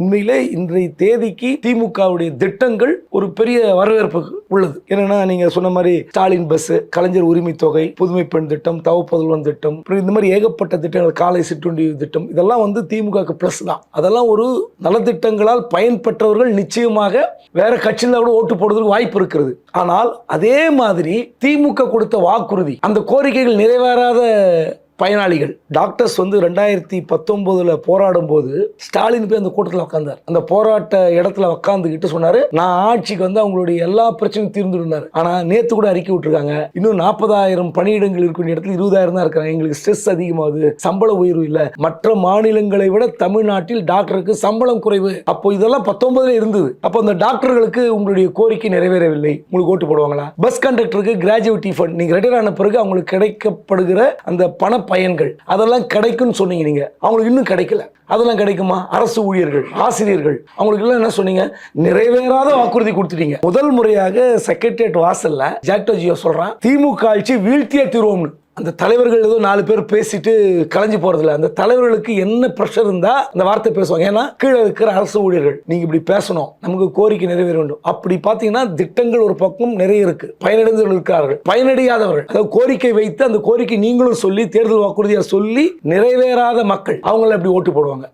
உண்மையிலே இன்றைய தேதிக்கு திமுகவுடைய திட்டங்கள் ஒரு பெரிய வரவேற்பு உள்ளது. என்னன்னா நீங்க சொன்ன மாதிரி ஸ்டாலின் பஸ், கலைஞர் உரிமை தொகை, புதுமை பெண் திட்டம், தவப்புதல்வன் திட்டம், இந்த மாதிரி ஏகப்பட்ட திட்டங்கள், காலை சிற்றுண்டி திட்டம், இதெல்லாம் வந்து திமுக பிளஸ் தான். அதெல்லாம் ஒரு நலத்திட்டங்களால் பயன்பெற்றவர்கள் நிச்சயமாக வேற கட்சியில் கூட ஓட்டு போடுறதுக்கு வாய்ப்பு இருக்கிறது. ஆனால் அதே மாதிரி திமுக கொடுத்த வாக்குறுதி, அந்த கோரிக்கைகள் நிறைவேறாத பயனாளிகள், டாக்டர்ஸ் வந்து 2019 போராடும் போது ஸ்டாலின் போய் அந்த கூட்டத்தில் உட்கார்ந்தார். அந்த போராட்ட இடத்துல உட்காந்துக்கிட்டு சொன்னாரு, நான் ஆட்சிக்கு வந்து அவங்களுடைய எல்லா பிரச்சனையும் தீர்ந்துருந்தாரு. ஆனா நேத்து கூட அறிக்கை விட்டுருக்காங்க, இன்னும் 40,000 பணியிடங்கள் இருக்கும் இடத்துல 20,000 தான் இருக்கிறாங்க, எங்களுக்கு ஸ்ட்ரெஸ் அதிகமாகுது, சம்பள உயர்வு இல்லை, மற்ற மாநிலங்களை விட தமிழ்நாட்டில் டாக்டருக்கு சம்பளம் குறைவு. அப்போ இதெல்லாம் 19 இருந்தது. அப்போ அந்த டாக்டர்களுக்கு உங்களுடைய கோரிக்கை நிறைவேறவில்லை, உங்களுக்கு ஓட்டு போடுவாங்களா? பஸ் கண்டக்டருக்கு கிராஜுவேட்டி ஃபண்ட், நீங்க ரிட்டையர் ஆன பிறகு அவங்களுக்கு கிடைக்கப்படுகிற அந்த பண பயன்கள் அதெல்லாம் கிடைக்கும்னு சொன்னீங்க, நீங்க அவங்களுக்கு இன்னும் கிடைக்கல. அதெல்லாம் கிடைக்குமா? அரசு ஊழியர்கள், ஆசிரியர்கள், அவங்களுக்கு எல்லாம் என்ன சொன்னீங்க? நிறைவேறாத வாக்குறுதி கொடுத்துட்டீங்க. முதல் முறையாக செக்ரட்டரியேட் வாசல்ல ஜாக்டோ ஜியோ சொல்றான், திமுக ஆட்சி வீழ்த்தியே தீர்வோம்னு. அந்த தலைவர்கள் ஏதோ 4 பேர் பேசிட்டு கலைஞ்சு போறதில்ல. அந்த தலைவர்களுக்கு என்ன பிரஷர் இருந்தா அந்த வார்த்தை பேசுவாங்க. ஏன்னா கீழே இருக்கிற அரசு ஊழியர்கள், நீங்க இப்படி பேசணும், நமக்கு கோரிக்கை நிறைவேற வேண்டும். அப்படி பாத்தீங்கன்னா திட்டங்கள் ஒரு பக்கம் நிறைய இருக்கு, பயனடைந்தவர்கள் இருக்கிறார்கள், பயனடையாதவர்கள், அதாவது கோரிக்கை வைத்து அந்த கோரிக்கை நீங்களும் சொல்லி தேர்தல் வாக்குறுதியா சொல்லி நிறைவேறாத மக்கள், அவங்கள எப்படி ஓட்டு போடுவாங்க?